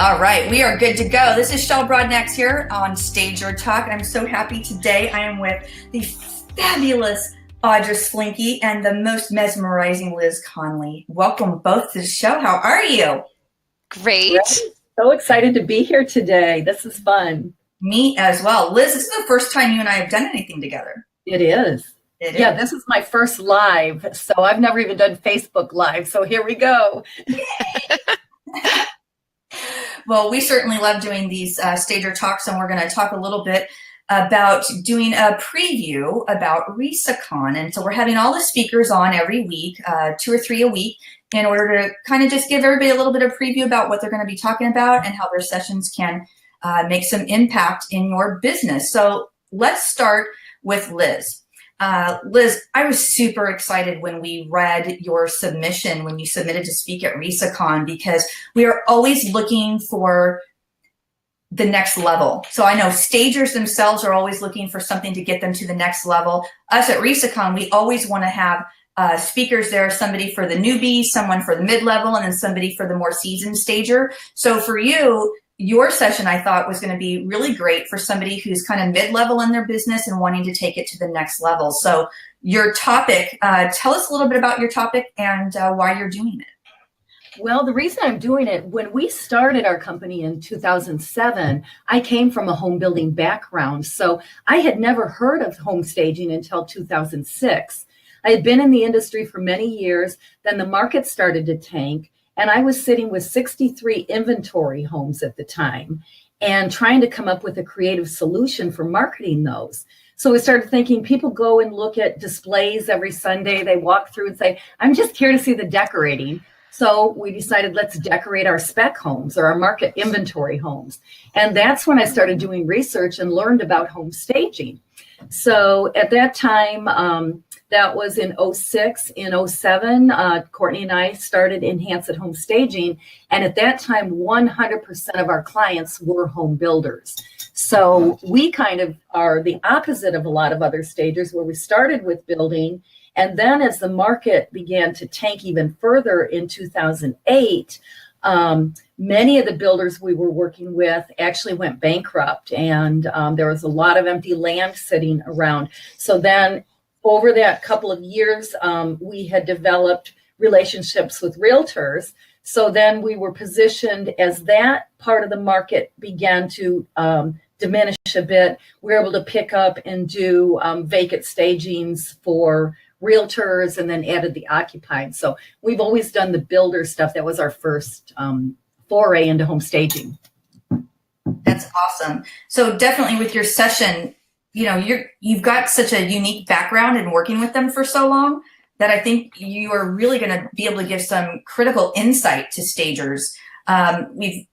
All right, we are good to go. This is Brodnax here on Stage Your Talk. I'm so happy today. I am with the fabulous Audra Slinkey and the most mesmerizing Liz Connolly. Welcome both to the show. How are you? Great. So excited to be here today. This is fun. Me as well. Liz, this is the first time you and I have done anything together. It is. Yeah, this is my first live, so I've never even done Facebook Live, so here we go. Well, we certainly love doing these Stager Talks, and we're going to talk a little bit about doing a preview about RESACON. And so we're having all the speakers on every week, 2 or 3 a week, in order to kind of just give everybody a little bit of preview about what they're going to be talking about and how their sessions can make some impact in your business. So let's start with Liz. Liz, I was super excited when we read your submission, when you submitted to speak at RESACON, because we are always looking for the next level. So I know stagers themselves are always looking for something to get them to the next level. Us at RESACON, we always want to have speakers there, somebody for the newbie, someone for the mid-level, and then somebody for the more seasoned stager. So for you, your session, I thought, was going to be really great for somebody who's kind of mid-level in their business and wanting to take it to the next level. So your topic, tell us a little bit about your topic and why you're doing it. Well, the reason I'm doing it, when we started our company in 2007, I came from a home building background. So I had never heard of home staging until 2006. I had been in the industry for many years. Then the market started to tank. And I was sitting with 63 inventory homes at the time and trying to come up with a creative solution for marketing those. So we started thinking, people go and look at displays every Sunday. They walk through and say, I'm just here to see the decorating. So we decided, let's decorate our spec homes or our market inventory homes. And that's when I started doing research and learned about home staging. So at that time, that was in 06. In 07, Courtney and I started Enhance at Home Staging. And at that time, 100% of our clients were home builders. So we kind of are the opposite of a lot of other stagers, where we started with building. And then as the market began to tank even further in 2008, many of the builders we were working with actually went bankrupt, and there was a lot of empty land sitting around. So then over that couple of years, we had developed relationships with realtors. So then we were positioned as that part of the market began to diminish a bit. We were able to pick up and do vacant stagings for realtors, and then added the occupied. So we've always done the builder stuff. That was our first foray into home staging. That's awesome. So definitely with your session, you know, you've got such a unique background in working with them for so long that I think you are really going to be able to give some critical insight to stagers. We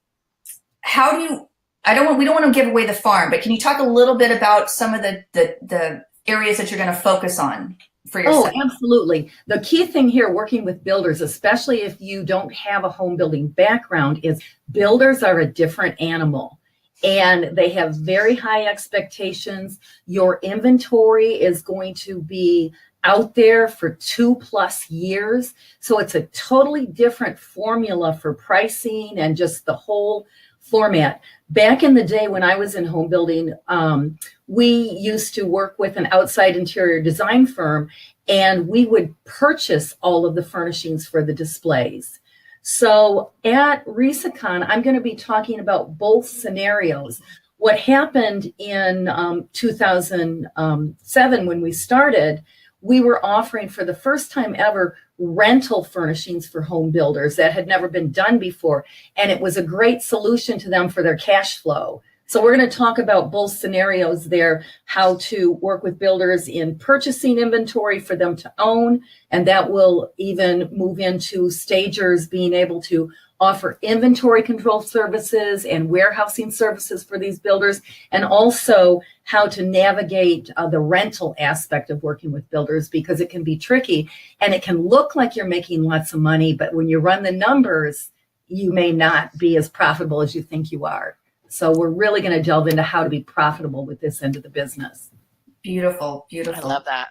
don't want to give away the farm, but can you talk a little bit about some of the areas that you're going to focus on for your session? Absolutely. The key thing here, working with builders, especially if you don't have a home building background, is builders are a different animal. And they have very high expectations. Your inventory is going to be out there for 2+ years. So it's a totally different formula for pricing and just the whole format. Back in the day when I was in home building, we used to work with an outside interior design firm, and we would purchase all of the furnishings for the displays. So at RESACON, I'm going to be talking about both scenarios. What happened in 2007 when we started, we were offering for the first time ever rental furnishings for home builders that had never been done before. And it was a great solution to them for their cash flow. So we're going to talk about both scenarios there, how to work with builders in purchasing inventory for them to own, and that will even move into stagers being able to offer inventory control services and warehousing services for these builders, and also how to navigate the rental aspect of working with builders, because it can be tricky and it can look like you're making lots of money, but when you run the numbers, you may not be as profitable as you think you are. So we're really going to delve into how to be profitable with this end of the business. Beautiful, beautiful. I love that.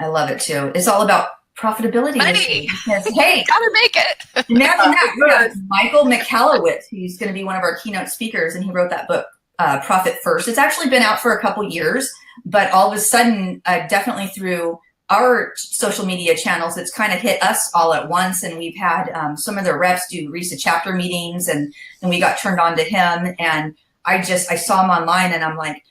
I love it too. It's all about profitability this Money. week. Because, hey, Gotta make it. imagine that. We have Michael McCallowitz, who's going to be one of our keynote speakers, and he wrote that book, Profit First. It's actually been out for a couple years, but all of a sudden, definitely through our social media channels, it's kind of hit us all at once. And we've had some of the reps do RESA chapter meetings, and we got turned on to him. And I saw him online, and I'm like,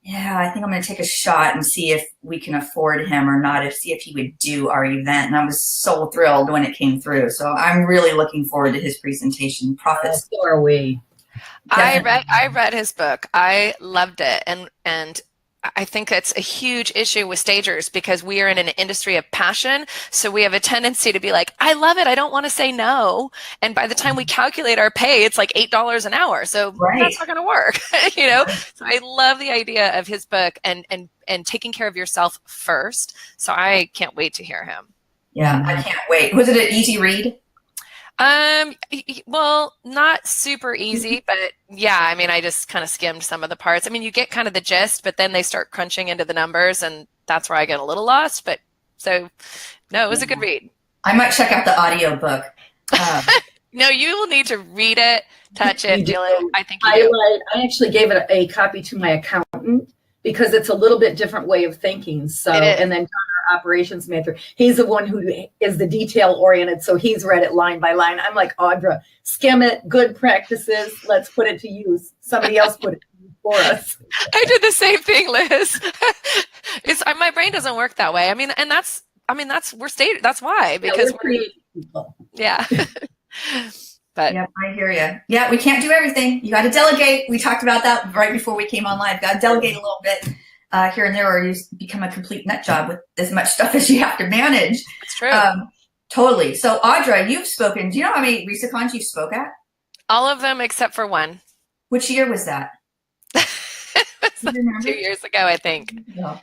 yeah, I think I'm going to take a shot and see if we can afford him or not, see if he would do our event. And I was so thrilled when it came through. So I'm really looking forward to his presentation. Profits. So are we. I read his book. I loved it. And I think that's a huge issue with stagers because we are in an industry of passion. So we have a tendency to be like, I love it. I don't want to say no. And by the time we calculate our pay, it's like $8 an hour. So that's not going to work, you know? So I love the idea of his book and taking care of yourself first. So I can't wait to hear him. Yeah, I can't wait. Was it an easy read? Well, not super easy, but yeah, I mean, I just kind of skimmed some of the parts. I mean, you get kind of the gist, but then they start crunching into the numbers, and that's where I get a little lost. But so, no, it was a good read. I might check out the audio book. No, you will need to read it, touch it, feel it. I think you do. I actually gave it a copy to my accountant because it's a little bit different way of thinking. So, and then John, our operations manager, he's the one who is the detail oriented. So he's read it line by line. I'm like, Audra, skim it, good practices. Let's put it to use. Somebody else put it to use for us. I did the same thing, Liz. My brain doesn't work that way. I mean, that's why, because we're creative people. Yeah. But yeah, I hear you. Yeah, we can't do everything. You got to delegate. We talked about that right before we came on live. Got to delegate a little bit here and there, or you become a complete nut job with as much stuff as you have to manage. It's true. Totally. So, Audra, you've spoken. Do you know how many RESACONs you spoke at? All of them except for one. Which year was that? It's like 2 years ago, I think. Yeah.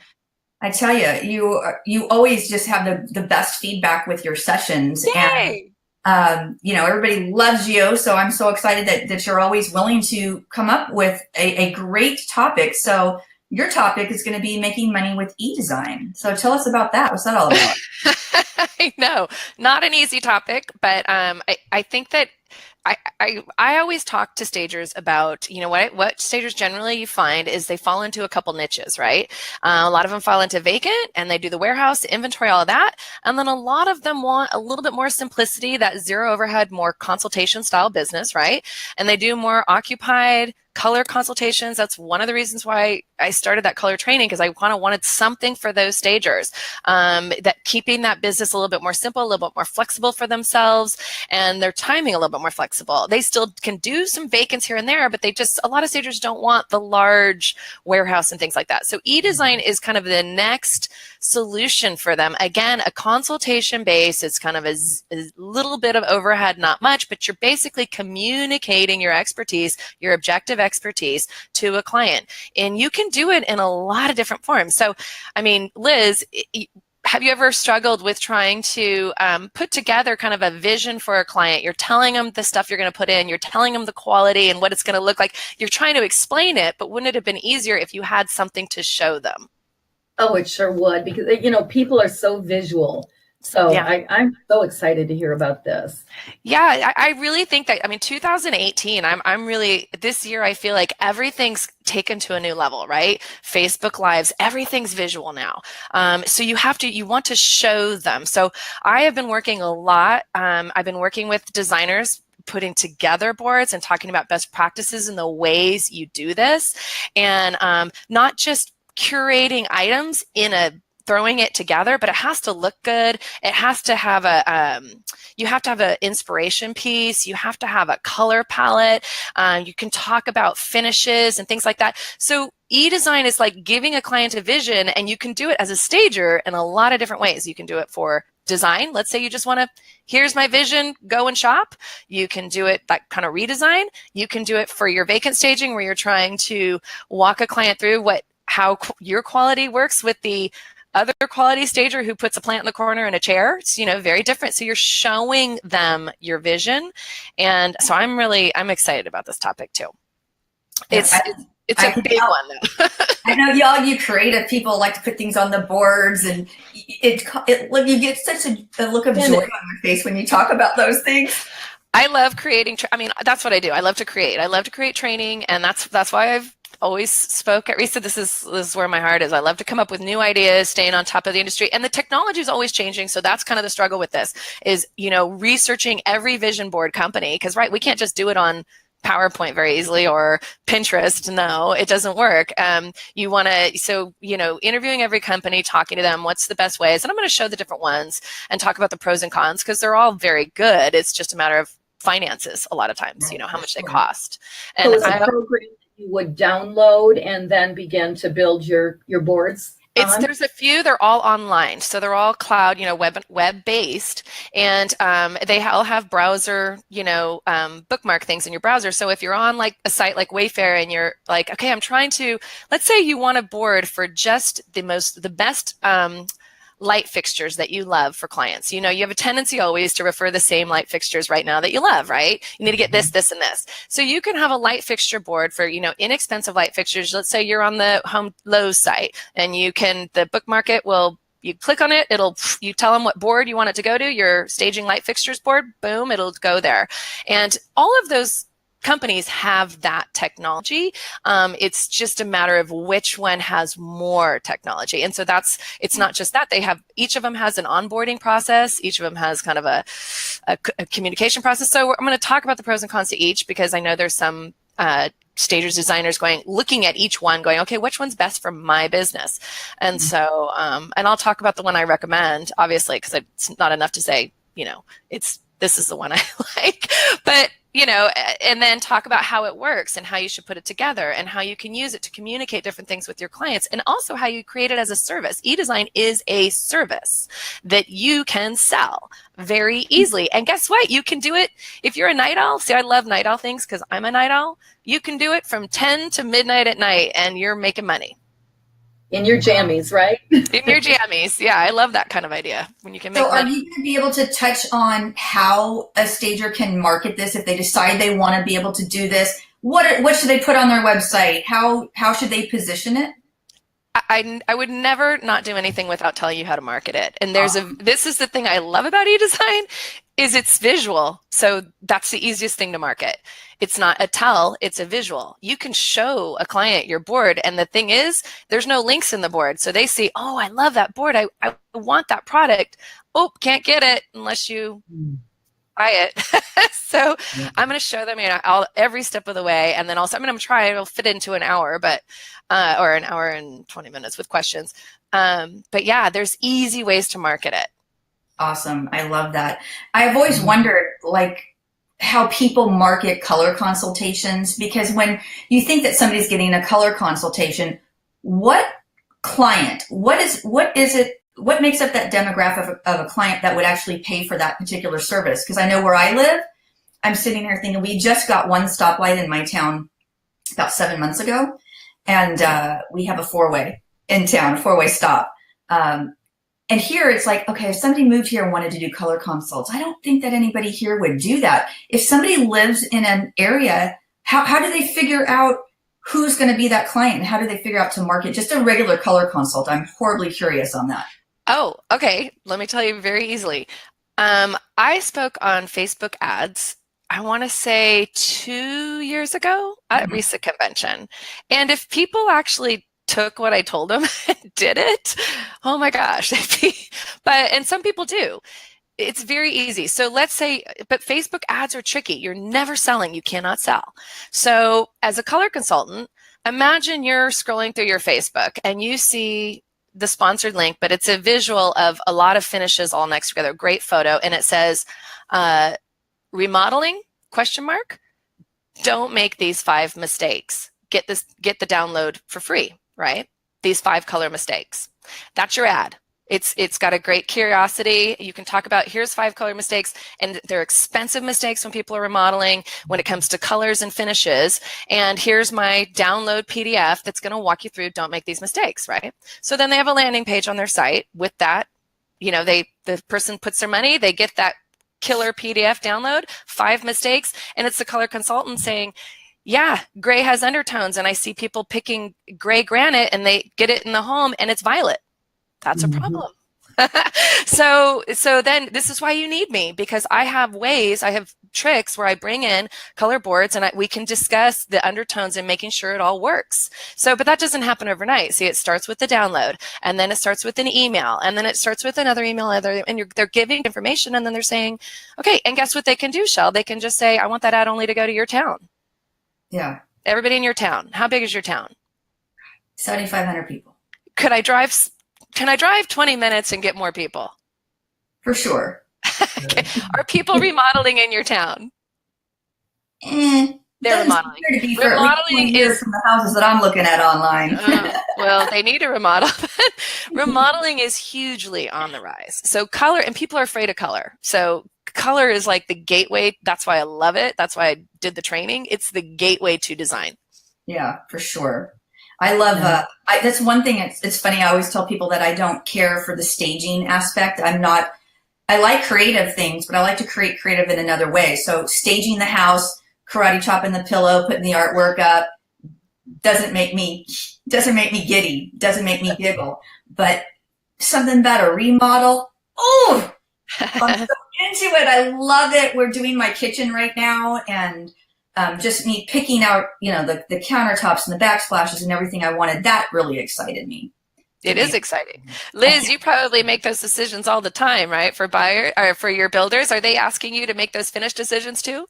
I tell you, you always just have the best feedback with your sessions. Yay! And everybody loves you. So I'm so excited that you're always willing to come up with a great topic. So your topic is going to be making money with e-design. So tell us about that. What's that all about? I know, not an easy topic, but I think that I always talk to stagers about, what stagers generally you find is they fall into a couple niches, right? A lot of them fall into vacant and they do the warehouse, inventory, all of that. And then a lot of them want a little bit more simplicity, that zero overhead, more consultation style business, right? And they do more occupied color consultations. That's one of the reasons why I started that color training, because I kind of wanted something for those stagers, that keeping that business a little bit more simple, a little bit more flexible for themselves, and their timing a little bit more flexible. They still can do some vacants here and there, but a lot of stagers don't want the large warehouse and things like that. So e-design is kind of the next solution for them. Again, a consultation base is kind of a little bit of overhead, not much, but you're basically communicating your expertise, your objective expertise to a client. And you can do it in a lot of different forms. So, I mean, Liz, have you ever struggled with trying to put together kind of a vision for a client? You're telling them the stuff you're going to put in, you're telling them the quality and what it's going to look like. You're trying to explain it, but wouldn't it have been easier if you had something to show them? Oh, it sure would, because, people are so visual. So yeah. I'm so excited to hear about this. Yeah, I really think that, 2018, I'm really, this year, I feel like everything's taken to a new level, right? Facebook Lives, everything's visual now. So you want to show them. So I have been working a lot. I've been working with designers, putting together boards and talking about best practices and the ways you do this. And not just curating items throwing it together, but it has to look good. It has to have you have to have an inspiration piece. You have to have a color palette. You can talk about finishes and things like that. So e-design is like giving a client a vision, and you can do it as a stager in a lot of different ways. You can do it for design. Let's say you just want to, here's my vision, go and shop. You can do it that kind of redesign. You can do it for your vacant staging, where you're trying to walk a client through how your quality works with the other quality stager who puts a plant in the corner and a chair. It's, very different. So you're showing them your vision. And so I'm excited about this topic too. It's I a can big tell. one though. I know y'all, you creative people like to put things on the boards, and look, you get such a look of joy on your face when you talk about those things. I love creating. I mean, that's what I do. I love to create. I love to create training, and that's why I've always spoke at RESA. This is where my heart is. I love to come up with new ideas, staying on top of the industry, and the technology is always changing. So that's kind of the struggle with this is, researching every vision board company, because we can't just do it on PowerPoint very easily or Pinterest. No, it doesn't work. You want to, interviewing every company, talking to them, what's the best ways? And I'm going to show the different ones and talk about the pros and cons, because they're all very good. It's just a matter of finances a lot of times, how much they cost. And so it's a program that you would download and then begin to build your boards. There's a few, they're all online. So they're all cloud, web based, and they all have browser, bookmark things in your browser. So if you're on like a site like Wayfair and you're like, okay, I'm trying to, let's say you want a board for just the best light fixtures that you love for clients. You have a tendency always to refer the same light fixtures right now that you love, right? You need to get this, this, and this. So you can have a light fixture board for, inexpensive light fixtures. Let's say you're on the Home Lowe's site and the bookmark it will, you click on it, you tell them what board you want it to go to, your staging light fixtures board, boom, it'll go there. And all of those companies have that technology. It's just a matter of which one has more technology. And so it's not just that. Each of them has an onboarding process. Each of them has kind of a communication process. So I'm going to talk about the pros and cons to each, because I know there's some stagers, designers looking at each one going, okay, which one's best for my business? And so, and I'll talk about the one I recommend, obviously, because it's not enough to say, this is the one I like, but and then talk about how it works and how you should put it together and how you can use it to communicate different things with your clients, and also how you create it as a service. eDesign is a service that you can sell very easily. And guess what? You can do it if you're a night owl. See, I love night owl things because I'm a night owl. You can do it from 10 to midnight at night and you're making money. In your jammies, right? In your jammies. Yeah, I love that kind of idea. When you can make money. Are you going to be able to touch on how a stager can market this if they decide they want to be able to do this? What should they put on their website? How should they position it? I would never not do anything without telling you how to market it. And this is the thing I love about eDesign is it's visual. So that's the easiest thing to market. It's not a tell, it's a visual. You can show a client your board, and the thing is, there's no links in the board. So they see, oh, I love that board. I want that product. Oh, can't get it unless you buy it. So I'm going to show them every step of the way, and then also I'm going to try. It'll fit into an hour, but or an hour and 20 minutes with questions. But yeah, there's easy ways to market it. Awesome. I love that. I've always wondered, how people market color consultations, because when you think that somebody's getting a color consultation, what makes up that demographic of a client that would actually pay for that particular service? Because I know where I live, I'm sitting here thinking we just got one stoplight in my town about 7 months ago, and we have a four-way in town, a four-way stop. And here it's like, okay, if somebody moved here and wanted to do color consults, I don't think that anybody here would do that. If somebody lives in an area, how do they figure out who's going to be that client? And how do they figure out to market just a regular color consult? I'm horribly curious on that. Oh, okay. Let me tell you very easily. I spoke on Facebook ads, I want to say 2 years ago at RESA convention. And if people actually took what I told them and did it, oh my gosh. And some people do. It's very easy. So let's say, but Facebook ads are tricky. You're never selling. You cannot sell. So as a color consultant, imagine you're scrolling through your Facebook and you see the sponsored link, but it's a visual of a lot of finishes all next together. Great photo. And it says, remodeling, ? Don't make these 5 mistakes. Get the download for free. Right? These 5 color mistakes. That's your ad. It's got a great curiosity. You can talk about here's 5 color mistakes, and they're expensive mistakes when people are remodeling when it comes to colors and finishes. And here's my download PDF that's going to walk you through don't make these mistakes, right? So then they have a landing page on their site with that. The person puts their money, they get that killer PDF download, 5 mistakes, and it's the color consultant saying, Yeah, gray has undertones, and I see people picking gray granite and they get it in the home and it's violet. That's a problem. So then this is why you need me, because I have tricks where I bring in color boards and we can discuss the undertones and making sure it all works. So, but that doesn't happen overnight. See, it starts with the download, and then it starts with an email, and then it starts with another email, and they're giving information, and then they're saying, okay, and guess what they can do, Shell? They can just say, I want that ad only to go to your town. Yeah. Everybody in your town. How big is your town? 7,500 people. Can I drive 20 minutes and get more people? For sure. Okay. Are people remodeling in your town? They're remodeling. Remodeling is from the houses that I'm looking at online. Well, they need to remodel. Remodeling is hugely on the rise. So color, and people are afraid of color. So color is like the gateway. That's why I love it. That's why I did the training. It's the gateway to design. Yeah, for sure. I love, that's one thing. It's funny. I always tell people that I don't care for the staging aspect. I like creative things, but I like to create creative in another way. So staging the house, karate chopping the pillow, putting the artwork up doesn't make me giddy, doesn't make me giggle, but something better, remodel. Oh, I'm so into it. I love it. We're doing my kitchen right now, and just me picking out, the countertops and the backsplashes and everything I wanted. That really excited me. It is exciting. Liz, you probably make those decisions all the time, right? For buyer or for your builders, are they asking you to make those finish decisions too?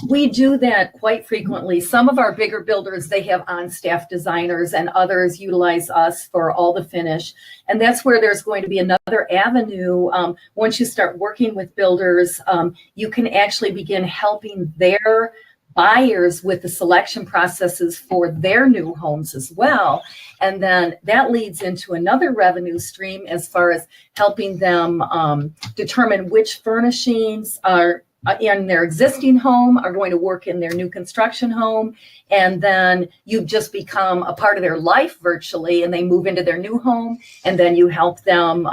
We do that quite frequently. Some of our bigger builders, they have on-staff designers, and others utilize us for all the finish. And that's where there's going to be another avenue. Once you start working with builders, you can actually begin helping their buyers with the selection processes for their new homes as well. And then that leads into another revenue stream as far as helping them determine which furnishings are in their existing home are going to work in their new construction home. And then you just become a part of their life virtually, and they move into their new home, and then you help them,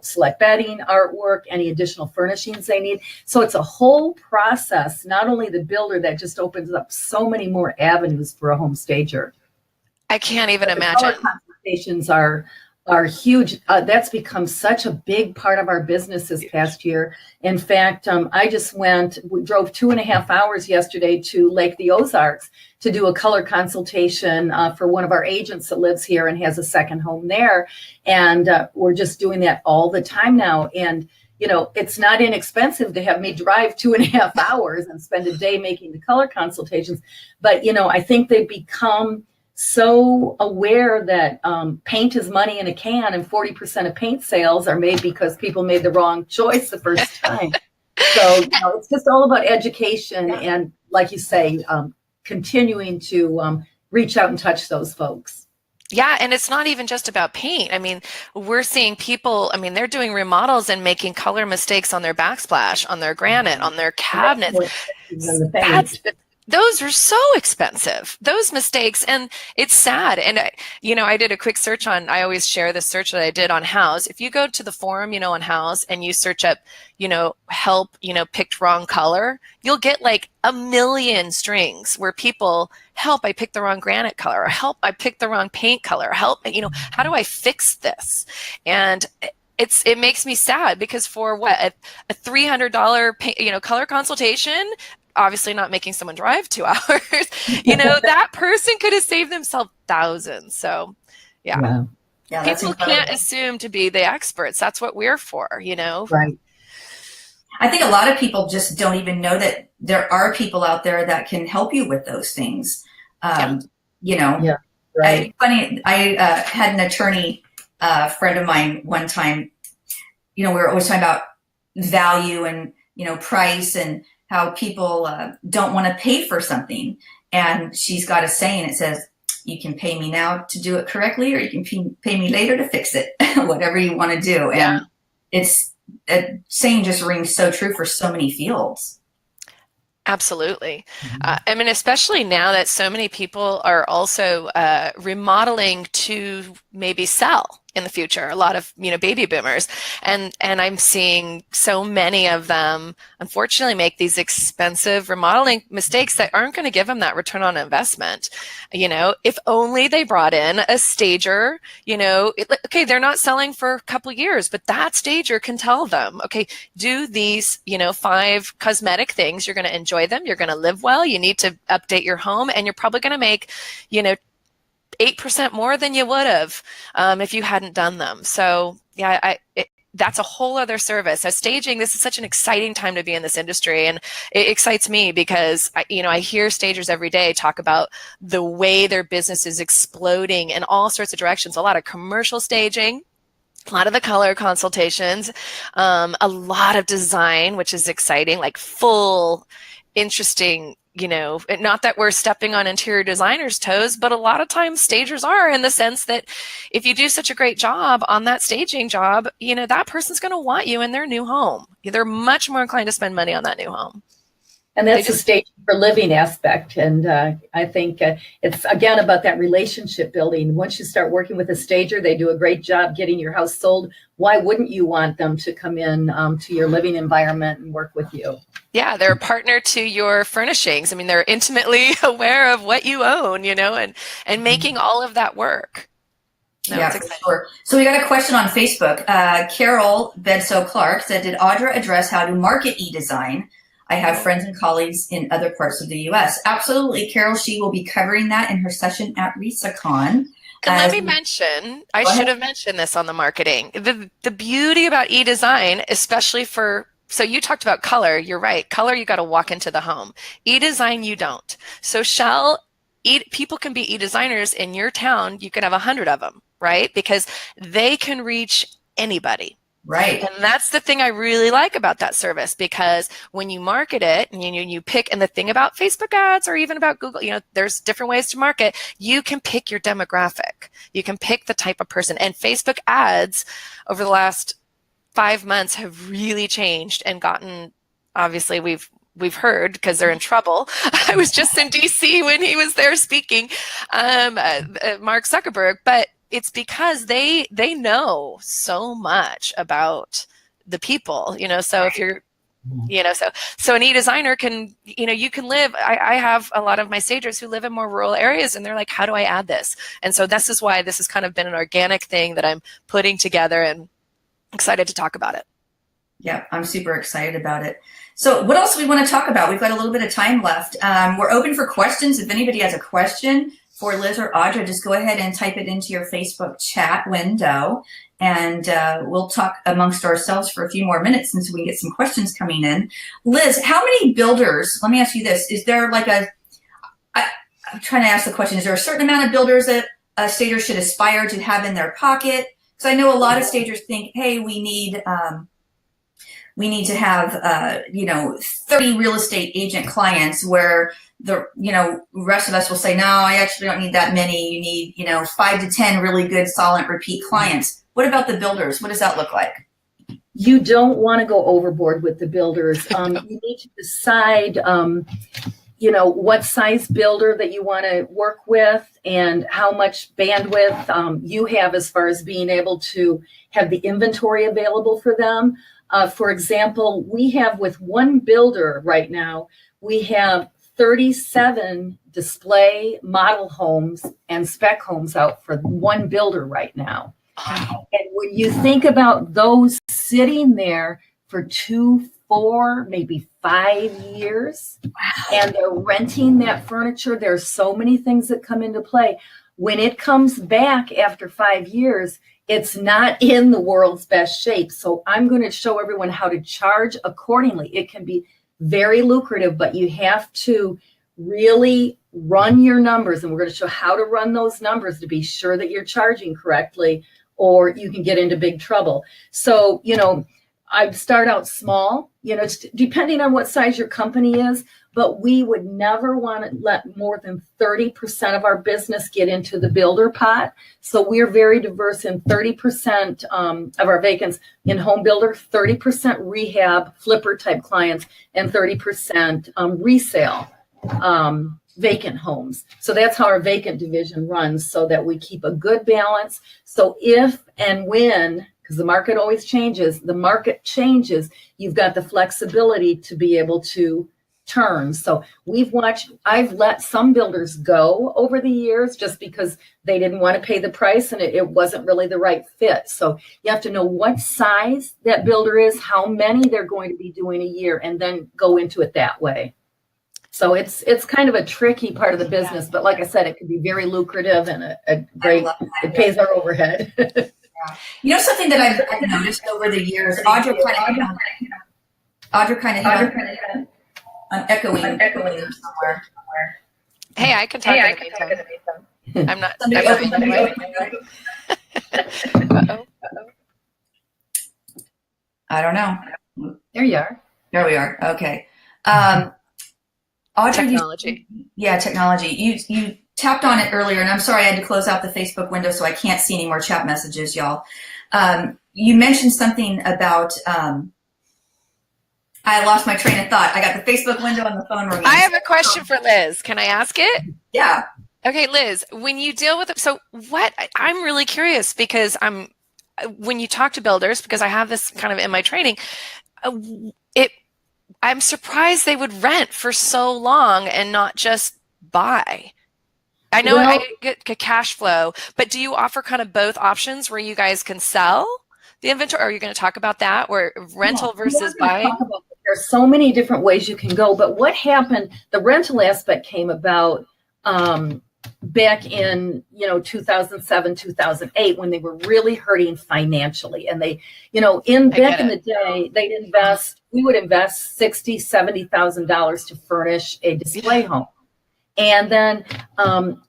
select bedding, artwork, any additional furnishings they need. So it's a whole process, not only the builder, that just opens up so many more avenues for a home stager. I can't even imagine. Consultations are huge. That's become such a big part of our business this past year. In fact, we drove 2.5 hours yesterday to Lake the Ozarks to do a color consultation for one of our agents that lives here and has a second home there. And we're just doing that all the time now. And, it's not inexpensive to have me drive 2.5 hours and spend a day making the color consultations. But, I think they've become so aware that paint is money in a can, and 40% of paint sales are made because people made the wrong choice the first time. So it's just all about education and, like you say, continuing to reach out and touch those folks. Yeah, and it's not even just about paint. I mean, we're seeing people, they're doing remodels and making color mistakes on their backsplash, on their granite, on their cabinets. Those are so expensive, those mistakes. And it's sad. And, I did a quick search I always share the search that I did on House. If you go to the forum, on House, and you search up, help, picked wrong color, you'll get like 1 million strings where people, help, I picked the wrong granite color, or help, I picked the wrong paint color, help, how do I fix this? And it makes me sad, because for what, a $300 color consultation, obviously not making someone drive 2 hours, that person could have saved themselves thousands. So yeah, people can't assume to be the experts. That's what we're for, Right. I think a lot of people just don't even know that there are people out there that can help you with those things. Right. I had an attorney friend of mine one time. We were always talking about value and price, and how people don't want to pay for something. And she's got a saying, it says, you can pay me now to do it correctly, or you can pay me later to fix it, whatever you want to do. Yeah. And it's a saying just rings so true for so many fields. Absolutely. Especially now that so many people are also remodeling to maybe sell. in the future, a lot of, baby boomers. And I'm seeing so many of them, unfortunately, make these expensive remodeling mistakes that aren't going to give them that return on investment. If only they brought in a stager, okay, they're not selling for a couple years, but that stager can tell them, okay, do these, 5 cosmetic things. You're going to enjoy them. You're going to live well. You need to update your home, and you're probably going to make, 8% more than you would have if you hadn't done them. So yeah, that's a whole other service. As staging, this is such an exciting time to be in this industry, and it excites me because I hear stagers every day talk about the way their business is exploding in all sorts of directions. A lot of commercial staging, a lot of the color consultations, a lot of design, which is exciting, like full, interesting, not that we're stepping on interior designers' toes, but a lot of times stagers are, in the sense that if you do such a great job on that staging job, that person's going to want you in their new home. They're much more inclined to spend money on that new home. And that's the staging for living aspect. And I think it's, again, about that relationship building. Once you start working with a stager, they do a great job getting your house sold. Why wouldn't you want them to come in to your living environment and work with you? Yeah, they're a partner to your furnishings. I mean, they're intimately aware of what you own, and making all of that work. No, yeah, for sure. So we got a question on Facebook. Carol Bedso Clark said, did Audra address how to market e-design? I have friends and colleagues in other parts of the U.S. Absolutely, Carol. She will be covering that in her session at RESACON. And let me mention, I should have mentioned this on the marketing. The beauty about e-design, especially so you talked about color. You're right. Color, you got to walk into the home. E-design, you don't. So people can be e-designers in your town. You can have 100 of them, right? Because they can reach anybody. Right. And that's the thing I really like about that service, because when you market it and you pick, and the thing about Facebook ads or even about Google, there's different ways to market. You can pick your demographic. You can pick the type of person. And Facebook ads over the last 5 months have really changed and gotten, obviously we've heard, because they're in trouble. I was just in DC when he was there speaking, Mark Zuckerberg, but it's because they know so much about the people, so if you're, so an e-designer can, you can live, I have a lot of my stagers who live in more rural areas, and they're like, how do I add this? And so this is why this has kind of been an organic thing that I'm putting together, and excited to talk about it. Yeah, I'm super excited about it. So what else do we want to talk about? We've got a little bit of time left. We're open for questions. If anybody has a question for Liz or Audra, just go ahead and type it into your Facebook chat window, and we'll talk amongst ourselves for a few more minutes until we get some questions coming in. Liz, how many builders, let me ask you this, is there like I'm trying to ask the question, is there a certain amount of builders that a stager should aspire to have in their pocket? Because I know a lot of stagers think, hey, we need to have 30 real estate agent clients, where the rest of us will say, no, I actually don't need that many. You need 5 to 10 really good, solid, repeat clients. What about the builders? What does that look like? You don't want to go overboard with the builders. You need to decide what size builder that you want to work with, and how much bandwidth you have as far as being able to have the inventory available for them. For example, we have, with one builder right now, we have 37 display model homes and spec homes out for one builder right now. Wow. And when you think about those sitting there for 2, 4, maybe 5 years, wow, and they're renting that furniture, there's so many things that come into play. When it comes back after 5 years, it's not in the world's best shape. So I'm going to show everyone how to charge accordingly. It can be very lucrative, but you have to really run your numbers. And we're going to show how to run those numbers to be sure that you're charging correctly, or you can get into big trouble. So, I'd start out small, depending on what size your company is, but we would never want to let more than 30% of our business get into the builder pot. So we're very diverse in 30% of our vacants in home builder, 30% rehab, flipper type clients, and 30% resale. vacant homes. So that's how our vacant division runs, so that we keep a good balance. So if and when, because the market always changes, you've got the flexibility to be able to turn. So I've let some builders go over the years just because they didn't want to pay the price and it wasn't really the right fit. So you have to know what size that builder is, how many they're going to be doing a year, and then go into it that way. So it's kind of a tricky part of the business, but like I said, it can be very lucrative and a great, it pays our overhead. You know, something that I've noticed over the years, Audra kind of I'm echoing somewhere. Hey, I can talk in the meantime. I'm not. Somebody open the Uh-oh. I don't know. There you are. There we are. Okay. Audra, Technology. Technology. You tapped on it earlier, and I'm sorry I had to close out the Facebook window so I can't see any more chat messages, y'all. You mentioned something about, I lost my train of thought. I got the Facebook window and the phone ringing. I have a question for Liz. Can I ask it? Yeah. Okay, Liz, when you deal with it, so what, I'm really curious because when you talk to builders, because I have this kind of in my training, I'm surprised they would rent for so long and not just buy. I know I get cash flow, but do you offer kind of both options where you guys can sell the inventory? Are you going to talk about that, or rental versus buying? There's so many different ways you can go, but what happened, the rental aspect came about back in 2007, 2008, when they were really hurting financially, and they back in the day we would invest $60,000, $70,000 to furnish a display home. And then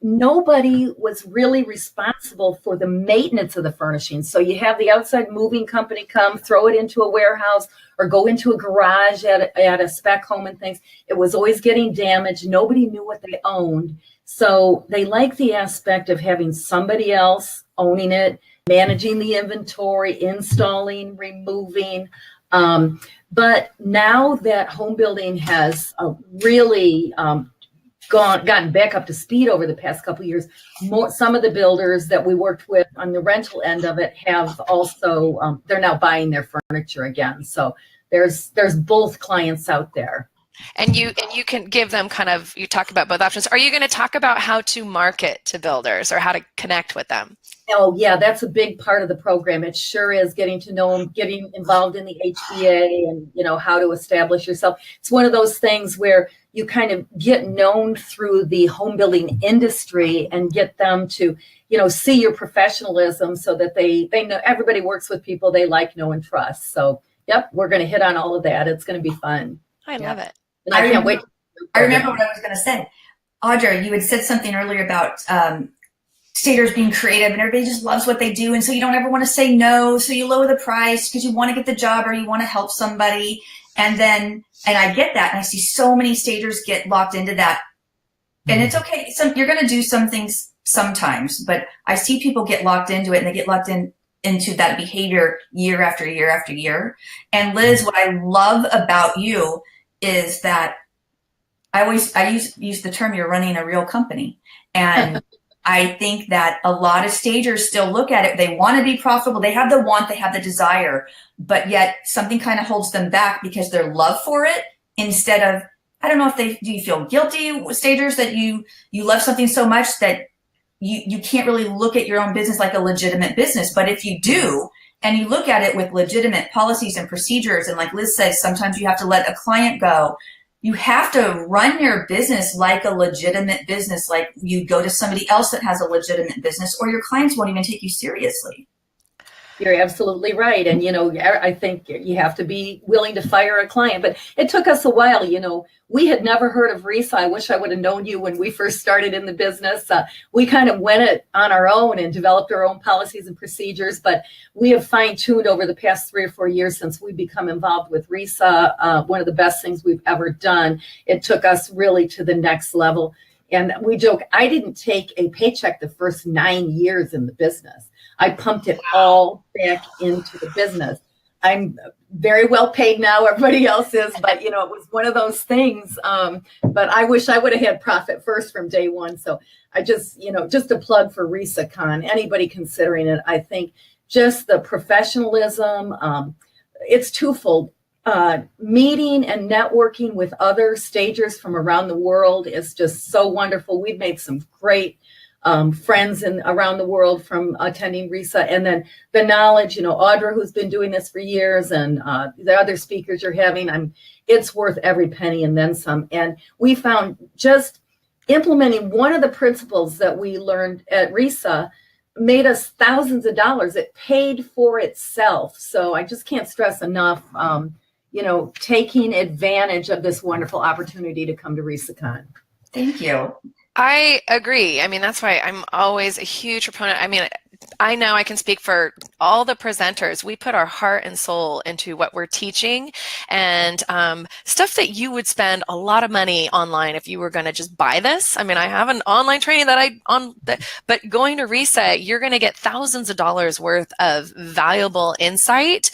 nobody was really responsible for the maintenance of the furnishings. So you have the outside moving company come, throw it into a warehouse or go into a garage at a spec home and things. It was always getting damaged. Nobody knew what they owned. So they like the aspect of having somebody else owning it, managing the inventory, installing, removing. But now that home building has really gotten back up to speed over the past couple of years, some of the builders that we worked with on the rental end of it have also, they're now buying their furniture again. So there's both clients out there. And you can give them you talk about both options. Are you going to talk about how to market to builders or how to connect with them? Oh yeah, that's a big part of the program. It sure is, getting to know them, getting involved in the HBA and how to establish yourself. It's one of those things where you kind of get known through the home building industry and get them to, see your professionalism so that they know everybody works with people they like, know, and trust. So yep, we're going to hit on all of that. It's going to be fun. I love it. And I can't wait. I remember what I was going to say. Audra, you had said something earlier about staters being creative and everybody just loves what they do. And so you don't ever want to say no. So you lower the price because you want to get the job or you want to help somebody. And I get that. And I see so many staters get locked into that. And it's okay. You're going to do some things sometimes, but I see people get locked into it, and they get locked into that behavior year after year after year. And Liz, what I love about you is that I use the term, you're running a real company. And I think that a lot of stagers still look at it. They want to be profitable. They have the want, they have the desire, but yet something kind of holds them back because their love for it, instead of, I don't know if do you feel guilty, stagers, that you love something so much that you can't really look at your own business like a legitimate business. But if you do, and you look at it with legitimate policies and procedures, and like Liz says, sometimes you have to let a client go. You have to run your business like a legitimate business, like you go to somebody else that has a legitimate business, or your clients won't even take you seriously. You're absolutely right. And, I think you have to be willing to fire a client. But it took us a while. We had never heard of RESA. I wish I would have known you when we first started in the business. We kind of went it on our own and developed our own policies and procedures. But we have fine-tuned over the past 3 or 4 years since we become involved with RESA. One of the best things we've ever done. It took us really to the next level. And we joke, I didn't take a paycheck the first 9 years in the business. I pumped it all back into the business. I'm very well paid now. Everybody else is, but it was one of those things. But I wish I would have had profit first from day one. So I just, just a plug for RESACON. Anybody considering it, I think just the professionalism. It's twofold. Meeting and networking with other stagers from around the world is just so wonderful. We've made some great friends around the world from attending RESA, and then the knowledge, Audra, who's been doing this for years, and the other speakers you're having, it's worth every penny and then some. And we found just implementing one of the principles that we learned at RESA made us thousands of dollars. It paid for itself. So I just can't stress enough, taking advantage of this wonderful opportunity to come to RESACON. Thank you. I agree. I mean, that's why I'm always a huge proponent. I mean, I know I can speak for all the presenters. We put our heart and soul into what we're teaching, and stuff that you would spend a lot of money online if you were going to just buy this. I mean, I have an online training but going to RESA, you're going to get thousands of dollars worth of valuable insight.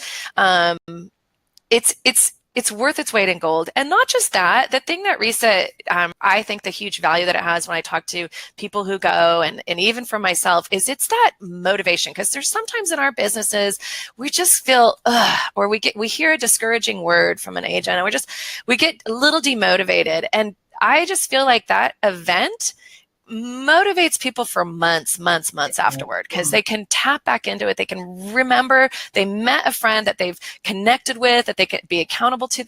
It's worth its weight in gold. And not just that, the thing that RESA, I think the huge value that it has when I talk to people who go, and even for myself, is it's that motivation. Because there's sometimes in our businesses, we just feel, or we hear a discouraging word from an agent, and we get a little demotivated. And I just feel like that event motivates people for months afterward, because they can tap back into it. They can remember they met a friend that they've connected with, that they can be accountable to.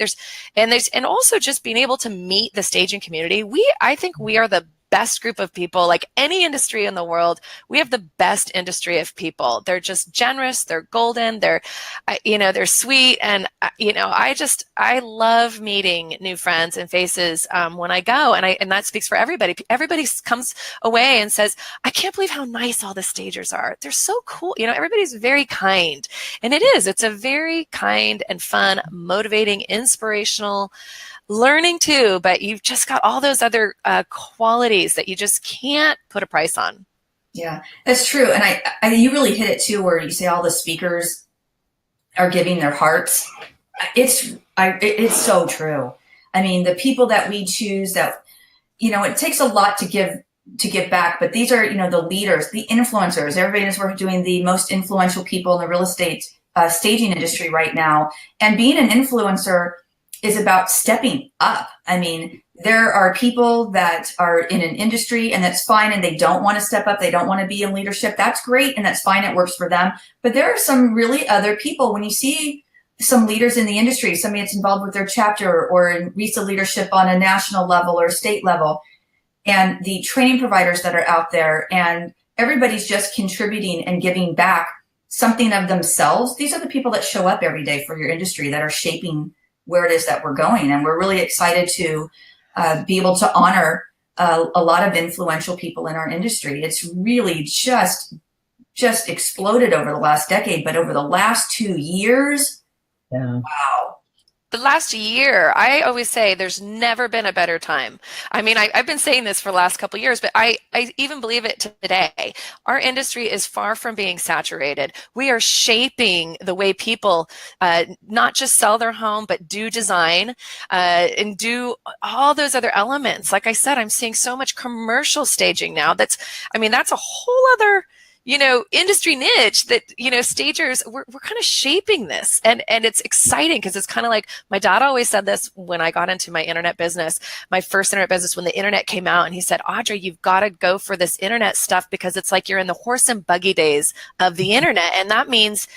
And also just being able to meet the staging community. I think we are the best group of people. Like any industry in the world, we have the best industry of people. They're just generous, they're golden, they're sweet. And I love meeting new friends and faces when I go, and that speaks for everybody. Everybody comes away and says, I can't believe how nice all the stagers are. They're so cool. Everybody's very kind, and it's a very kind and fun, motivating, inspirational learning too, but you've just got all those other qualities that you just can't put a price on. Yeah, that's true. And I you really hit it too, where you say all the speakers are giving their hearts. It's so true. I mean, the people that we choose, that, it takes a lot to give back, but these are, the leaders, the influencers. Everybody knows we're doing the most influential people in the real estate staging industry right now. And being an influencer is about stepping up. I mean, there are people that are in an industry, and that's fine, and they don't want to step up. They don't want to be in leadership. That's great, and that's fine. It works for them. But there are some really other people, when you see some leaders in the industry, somebody that's involved with their chapter or in RESA leadership on a national level or state level, and the training providers that are out there, and everybody's just contributing and giving back something of themselves. These are the people that show up every day for your industry, that are shaping where it is that we're going. And we're really excited to be able to honor a lot of influential people in our industry. It's really just exploded over the last decade, but over the last 2 years, wow. The last year, I always say there's never been a better time. I mean, I've been saying this for the last couple of years, but I even believe it today. Our industry is far from being saturated. We are shaping the way people not just sell their home, but do design and do all those other elements. Like I said, I'm seeing so much commercial staging now. That's a whole other industry niche that, stagers, we're kind of shaping this, and it's exciting, because it's kind of like, my dad always said this when I got into my internet business, my first internet business, when the internet came out, and he said, Audra, you've got to go for this internet stuff, because it's like you're in the horse and buggy days of the internet. And that means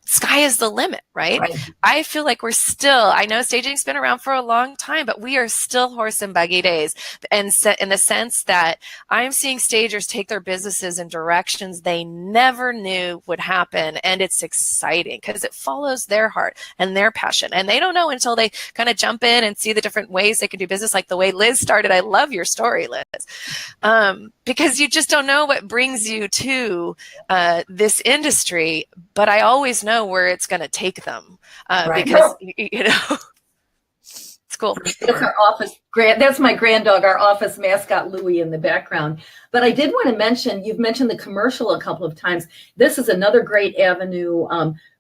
sky is the limit, right? I feel like we're still, I know staging's been around for a long time, but we are still horse and buggy days. And in the sense that I'm seeing stagers take their businesses in directions they never knew would happen. And it's exciting, because it follows their heart and their passion. And they don't know until they kind of jump in and see the different ways they can do business, like the way Liz started. I love your story, Liz, because you just don't know what brings you to this industry. But I always know where it's going to take them, because it's cool. That's our office. That's my grand dog, our office mascot, Louie, in the background. But I did want to mention, you've mentioned the commercial a couple of times. This is another great avenue.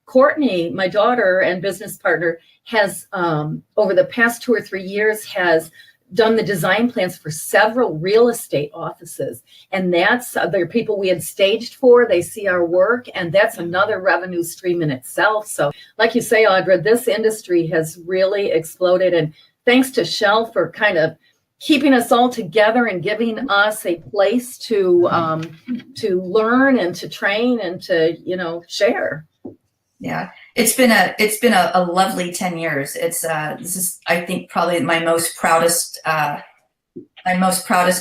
Courtney, my daughter and business partner, has over the past 2 or 3 years has done the design plans for several real estate offices. And that's, they're people we had staged for, they see our work, and that's another revenue stream in itself. So like you say, Audra, this industry has really exploded. And thanks to Shell for kind of keeping us all together and giving us a place to learn and to train and to, you know, share. Yeah, it's been a lovely 10 years. This is, I think, probably my most proudest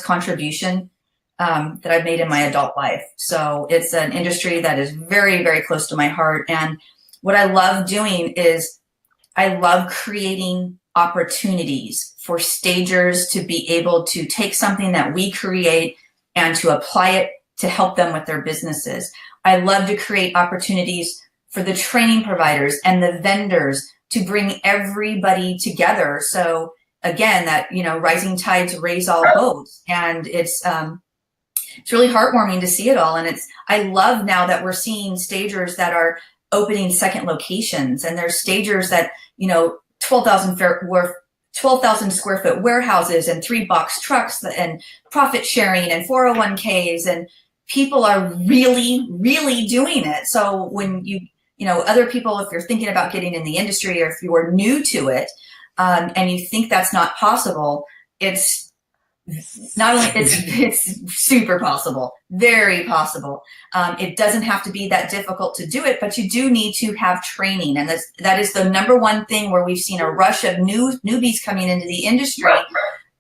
contribution that I've made in my adult life. So it's an industry that is very, very close to my heart. And what I love doing is I love creating opportunities for stagers to be able to take something that we create and to apply it to help them with their businesses. I love to create opportunities for the training providers and the vendors to bring everybody together. So again, that, you know, rising tides raise all boats, and it's really heartwarming to see it all. And I love now that we're seeing stagers that are opening second locations, and there's stagers that, you know, 12,000 square foot warehouses and 3-box trucks and profit sharing and 401ks, and people are really, really doing it. So when you know, other people, if you're thinking about getting in the industry, or if you are new to it, and you think that's not possible, it's not only, it's super possible, very possible. It doesn't have to be that difficult to do it, but you do need to have training. And that is the number one thing where we've seen a rush of newbies coming into the industry,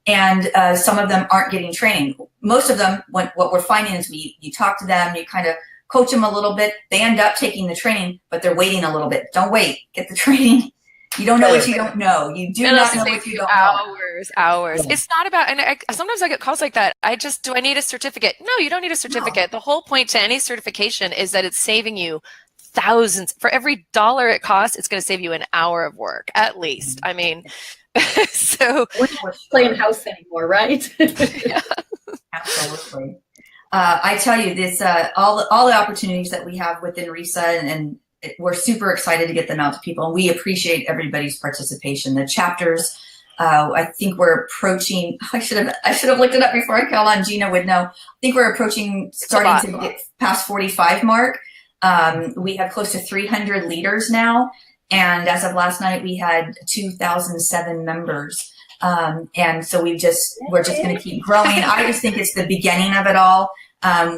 and some of them aren't getting training. Most of them, what we're finding is you talk to them, you kind of coach them a little bit, they end up taking the training, but they're waiting a little bit. Don't wait, get the training. You don't know what you don't know. You do not know what you don't know. Hours. It's not about, and sometimes I get calls like that. Do I need a certificate? No, you don't need a certificate. No. The whole point to any certification is that it's saving you thousands. For every dollar it costs, it's going to save you an hour of work, at least. I mean, so. We're not playing house anymore, right? Yeah. Absolutely. I tell you, this all the opportunities that we have within RESA, and we're super excited to get them out to people. And we appreciate everybody's participation. The chapters, I think we're approaching. I should have looked it up before I called on. Gina would know. I think we're starting to get past 45 mark. We have close to 300 leaders now, and as of last night, we had 2,007 members. And so we're just going to keep growing. I just think it's the beginning of it all.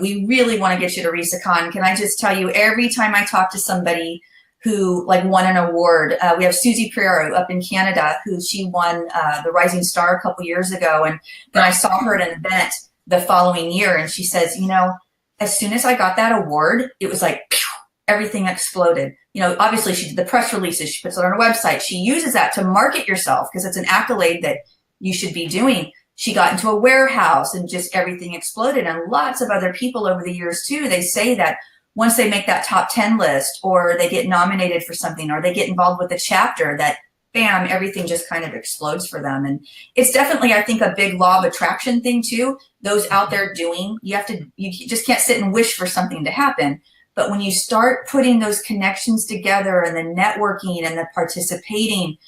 We really want to get you to RESACON. Can I just tell you, every time I talk to somebody who won an award, we have Susie Pereiro up in Canada, she won the Rising Star a couple years ago. And then I saw her at an event the following year, and she says, you know, as soon as I got that award, it was like, pew, everything exploded. You know, obviously she did the press releases, she puts it on her website. She uses that to market yourself because it's an accolade that you should be doing. She got into a warehouse and just everything exploded. And lots of other people over the years too, they say that once they make that top 10 list, or they get nominated for something, or they get involved with a chapter, that bam, everything just kind of explodes for them. And it's definitely, I think, a big law of attraction thing too. Those out there doing, you just can't sit and wish for something to happen. But when you start putting those connections together, and the networking and the participating,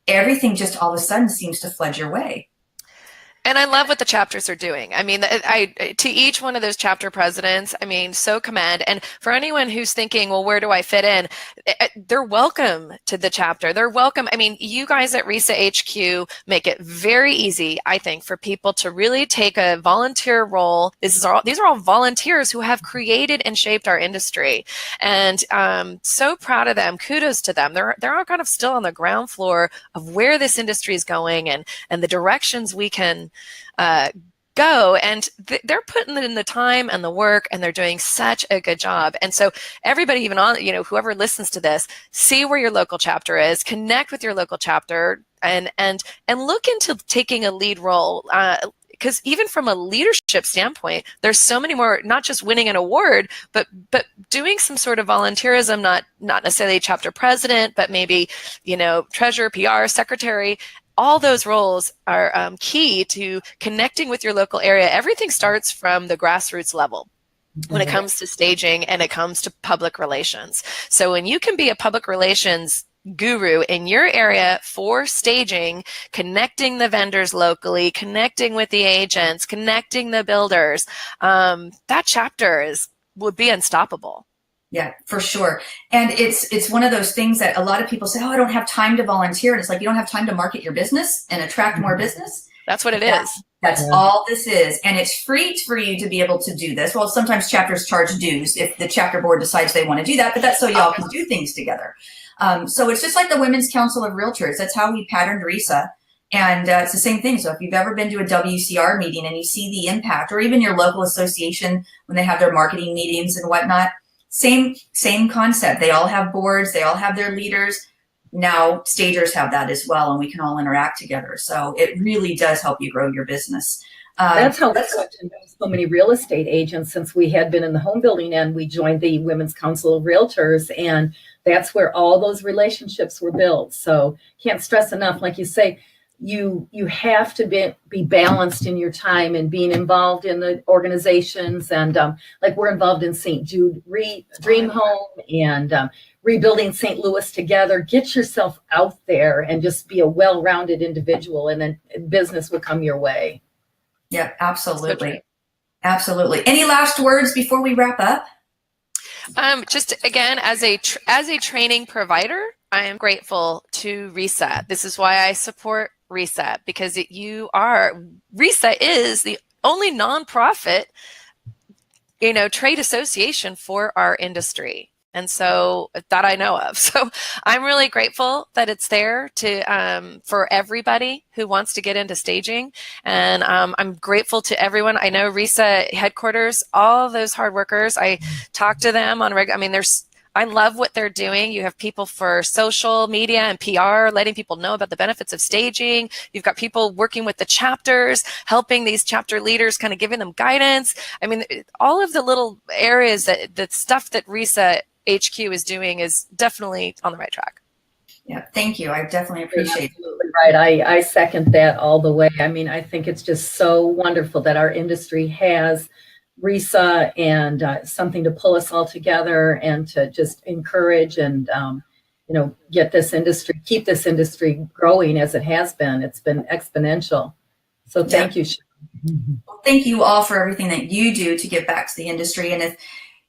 everything just all of a sudden seems to flood your way. And I love what the chapters are doing. I mean, to each one of those chapter presidents, I mean, so commend. And for anyone who's thinking, well, where do I fit in? They're welcome to the chapter. They're welcome. I mean, you guys at RESA HQ make it very easy, I think, for people to really take a volunteer role. These are all volunteers who have created and shaped our industry. And so proud of them. Kudos to them. They're all kind of still on the ground floor of where this industry is going, and the directions we can go, and they're putting in the time and the work, and they're doing such a good job. And so everybody, even on, you know, whoever listens to this, see where your local chapter is, connect with your local chapter, and look into taking a lead role. Because even from a leadership standpoint, there's so many more, not just winning an award, but doing some sort of volunteerism, not necessarily a chapter president, but maybe, you know, treasurer, PR, secretary. All those roles are key to connecting with your local area. Everything starts from the grassroots level. when it comes to staging and it comes to public relations. So when you can be a public relations guru in your area for staging, connecting the vendors locally, connecting with the agents, connecting the builders, that chapter would be unstoppable. Yeah, for sure. And it's one of those things that a lot of people say, oh, I don't have time to volunteer. And it's like, you don't have time to market your business and attract more business. That's what it is. That's all this is. And it's free for you to be able to do this. Well, sometimes chapters charge dues if the chapter board decides they want to do that, but that's so y'all can do things together. So it's just like the Women's Council of Realtors. That's how we patterned RESA. And it's the same thing. So if you've ever been to a WCR meeting and you see the impact, or even your local association when they have their marketing meetings and whatnot, same concept. They all have boards. They all have their leaders. Now stagers have that as well, and we can all interact together. So it really does help you grow your business. That's how we got to know so many real estate agents. Since we had been in the home building end, we joined the Women's Council of Realtors, and that's where all those relationships were built. So can't stress enough, like you say, you have to be balanced in your time and being involved in the organizations. And like we're involved in St. Jude Dream Home and rebuilding St. Louis together. Get yourself out there and just be a well-rounded individual, and then business will come your way. Yeah, absolutely. Absolutely. Any last words before we wrap up? Just again, as a training provider, I am grateful to RESA. This is why I support RESA, because RESA is the only nonprofit, trade association for our industry. And so that I know of. So I'm really grateful that it's there for everybody who wants to get into staging. And I'm grateful to everyone. I know RESA headquarters, all those hard workers. I talk to them on I love what they're doing. You have people for social media and PR, letting people know about the benefits of staging. You've got people working with the chapters, helping these chapter leaders, kind of giving them guidance. I mean, all of the little areas the stuff that RESA HQ is doing is definitely on the right track. Yeah, thank you. I definitely appreciate it. Absolutely right. I second that all the way. I mean, I think it's just so wonderful that our industry has RESA and something to pull us all together and to just encourage and, keep this industry growing as it has been. It's been exponential. So thank you. Well, thank you all for everything that you do to give back to the industry. And if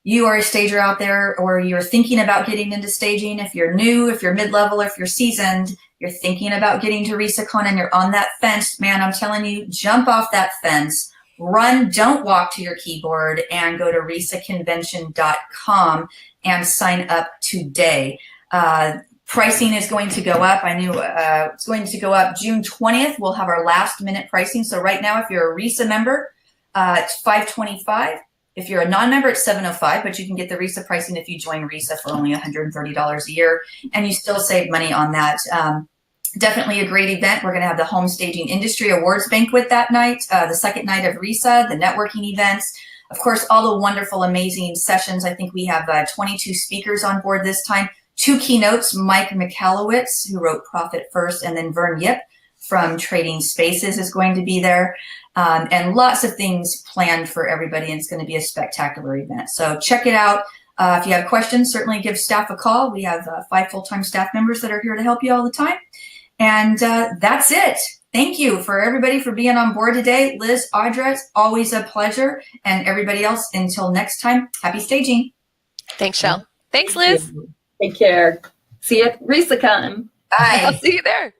you are a stager out there, or you're thinking about getting into staging, if you're new, if you're mid-level, if you're seasoned, you're thinking about getting to RESACON and you're on that fence, man, I'm telling you, jump off that fence, run, don't walk to your keyboard, and go to resaconvention.com and sign up today. Pricing is going to go up. I knew it's going to go up June 20th. We'll have our last minute pricing. So right now, if you're a RESA member, it's $525. If you're a non-member, it's $705, but you can get the RESA pricing if you join RESA for only $130 a year, and you still save money on that. Definitely a great event. We're going to have the Home Staging Industry Awards Banquet that night, the second night of RESA, the networking events, of course, all the wonderful, amazing sessions. I think we have 22 speakers on board this time. 2 keynotes, Mike Michalowicz, who wrote Profit First, and then Vern Yip from Trading Spaces is going to be there. And lots of things planned for everybody, and it's going to be a spectacular event. So check it out. If you have questions, certainly give staff a call. We have 5 full-time staff members that are here to help you all the time. And that's it. Thank you for everybody for being on board today. Liz, Audra, it's always a pleasure. And everybody else, until next time, happy staging. Thanks, Shell. Thanks, Liz. Take care. See you at RESACON. Bye. I'll see you there.